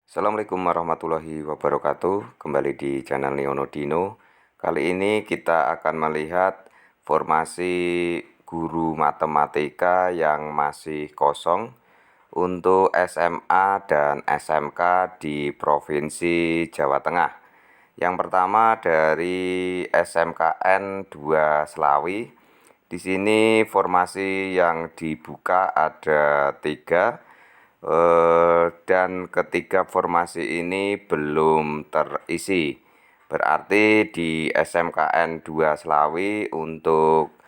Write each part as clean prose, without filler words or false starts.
Assalamualaikum warahmatullahi wabarakatuh. Kembali di channel Niono Dino. Kali ini kita akan melihat formasi guru matematika yang masih kosong untuk SMA dan SMK di Provinsi Jawa Tengah. Yang pertama dari SMKN 2 Slawi. Di sini formasi yang dibuka ada 3. Dan ketiga formasi ini belum terisi. Berarti di SMKN 2 Slawi untuk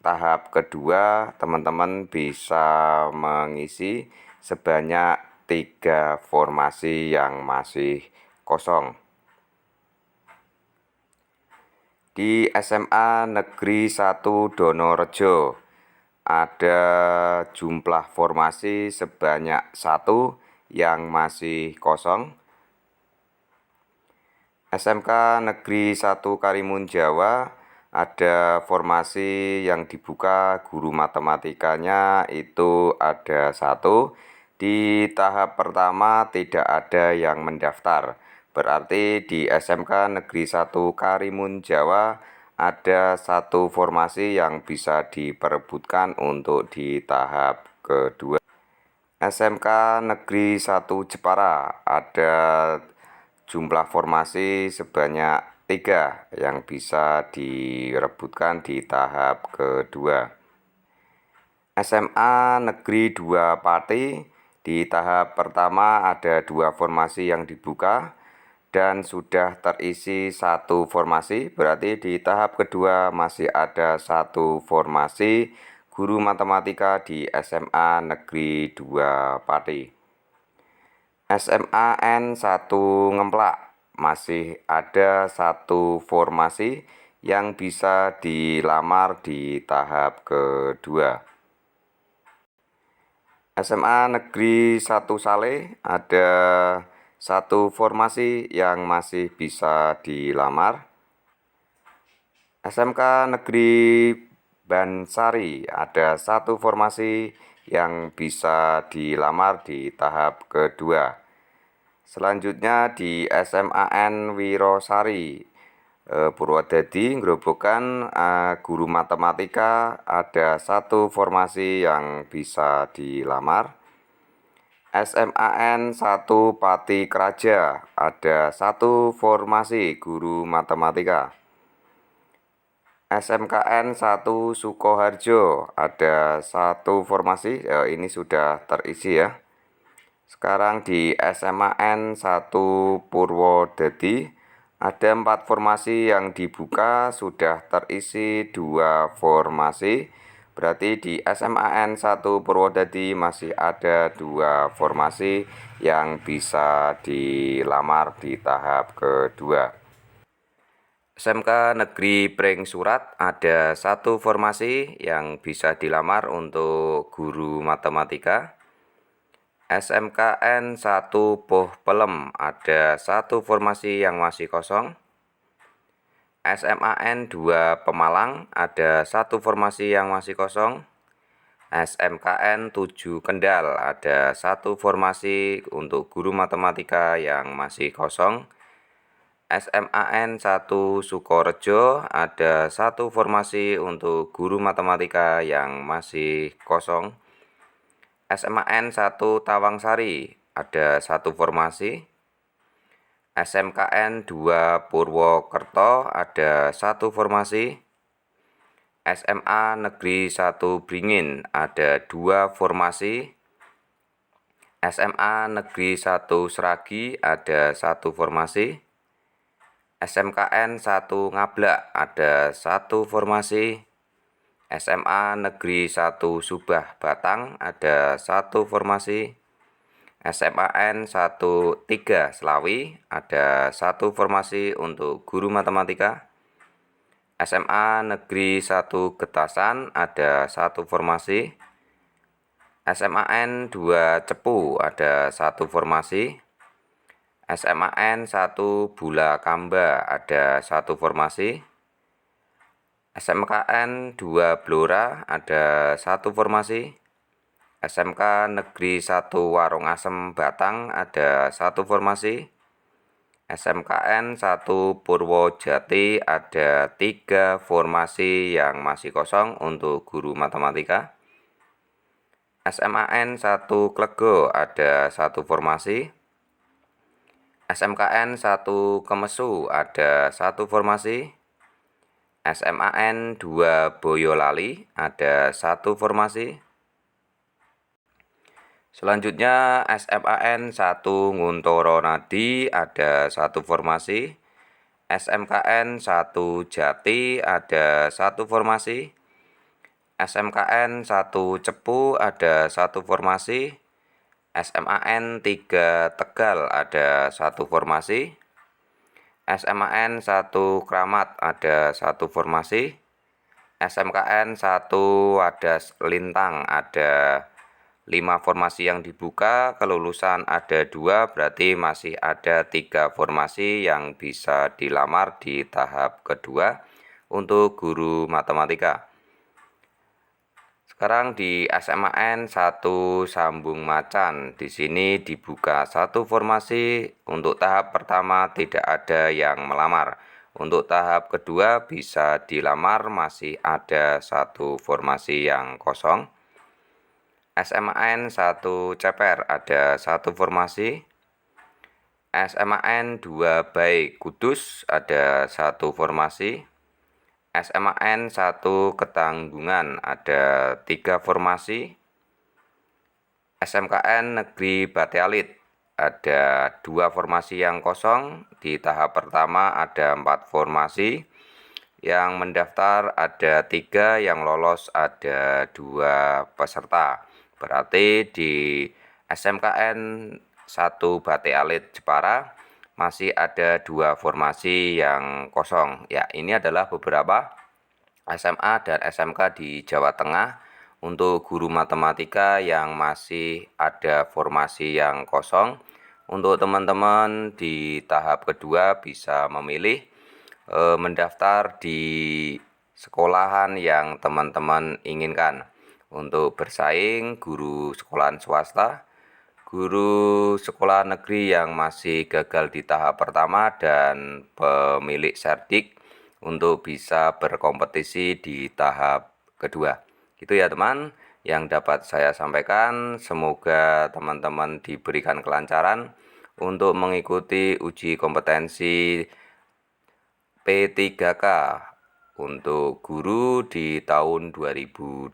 tahap kedua teman-teman bisa mengisi sebanyak 3 formasi yang masih kosong. Di SMA Negeri 1 Donorejo ada jumlah formasi sebanyak 1 yang masih kosong. SMK Negeri 1 Karimun Jawa ada formasi yang dibuka guru matematikanya itu ada 1. Di tahap pertama tidak ada yang mendaftar. Berarti di SMK Negeri 1 Karimun Jawa ada 1 formasi yang bisa diperebutkan untuk di tahap kedua. SMK Negeri 1 Jepara ada jumlah formasi sebanyak 3 yang bisa direbutkan di tahap kedua. SMA Negeri 2 Pati di tahap pertama ada 2 formasi yang dibuka dan sudah terisi 1 formasi, berarti di tahap kedua masih ada 1 formasi guru matematika di SMA Negeri 2 Pati. SMA N 1 Ngemplak masih ada 1 formasi yang bisa dilamar di tahap kedua. SMA Negeri 1 Saleh ada 1 formasi yang masih bisa dilamar. SMK Negeri Bansari ada 1 formasi yang bisa dilamar di tahap kedua. Selanjutnya di SMAN Wirosari Purwodadi Grobogan guru matematika ada 1 formasi yang bisa dilamar. SMAN 1 Pati Kraja ada 1 formasi guru matematika. SMKN 1 Sukoharjo ada 1 formasi, ini sudah terisi ya. Sekarang di SMAN 1 Purwodadi ada 4 formasi yang dibuka, sudah terisi 2 formasi. Berarti di SMAN 1 Purwodadi masih ada 2 formasi yang bisa dilamar di tahap kedua. SMK Negeri Pring Surat ada 1 formasi yang bisa dilamar untuk guru matematika. SMKN 1 Poh Pelem ada 1 formasi yang masih kosong. SMAN 2 Pemalang ada 1 formasi yang masih kosong. SMKN 7 Kendal ada 1 formasi untuk guru matematika yang masih kosong. SMAN 1 Sukorejo ada 1 formasi untuk guru matematika yang masih kosong. SMAN 1 Tawangsari ada 1 formasi. SMKN 2 Purwokerto ada 1 formasi. SMA Negeri 1 Bringin ada 2 formasi. SMA Negeri 1 Seragi ada 1 formasi. SMKN 1 Ngablak ada 1 formasi. SMA Negeri 1 Subah Batang ada 1 formasi. SMAN 1 3 Slawi ada 1 formasi untuk guru matematika. SMA Negeri 1 Getasan ada 1 formasi. SMAN 2 Cepu ada 1 formasi. SMAN 1 Bula Kamba ada 1 formasi. SMKN 2 Blora ada 1 formasi. SMK Negeri 1 Warungasem Batang ada 1 formasi. SMKN 1 Purwojati ada 3 formasi yang masih kosong untuk guru matematika. SMAN 1 Klego ada 1 formasi. SMKN 1 Kemesu ada 1 formasi. SMAN 2 Boyolali ada 1 formasi. Selanjutnya SMAN 1 Nguntoro Nadi ada 1 formasi. SMKN 1 Jati ada 1 formasi. SMKN 1 Cepu ada 1 formasi. SMAN 3 Tegal ada 1 formasi. SMAN 1 Kramat ada 1 formasi. SMKN 1 Wadas Lintang ada 5 formasi yang dibuka, kelulusan ada 2, berarti masih ada 3 formasi yang bisa dilamar di tahap kedua untuk guru matematika. Sekarang di SMAN 1 Sambung Macan, di sini dibuka 1 formasi. Untuk tahap pertama tidak ada yang melamar. Untuk tahap kedua bisa dilamar, masih ada 1 formasi yang kosong. SMAN 1 Ceper ada 1 formasi. SMAN 2 Baik Kudus ada 1 formasi. SMAN 1 Ketanggungan ada 3 formasi. SMKN Negeri Batialit ada 2 formasi yang kosong. Di tahap pertama ada 4 formasi. Yang mendaftar ada 3, yang lolos ada 2 peserta. Berarti di SMKN 1 Batialit Jepara masih ada 2 formasi yang kosong. Ya, ini adalah beberapa SMA dan SMK di Jawa Tengah untuk guru matematika yang masih ada formasi yang kosong. Untuk teman-teman di tahap kedua bisa memilih mendaftar di sekolahan yang teman-teman inginkan. Untuk bersaing, guru sekolahan swasta, guru sekolah negeri yang masih gagal di tahap pertama, dan pemilik serdik untuk bisa berkompetisi di tahap kedua. Gitu ya teman, yang dapat saya sampaikan. Semoga teman-teman diberikan kelancaran untuk mengikuti uji kompetensi P3K untuk guru di tahun 2021.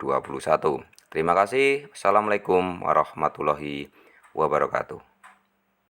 Terima kasih. Assalamualaikum warahmatullahi wabarakatuh.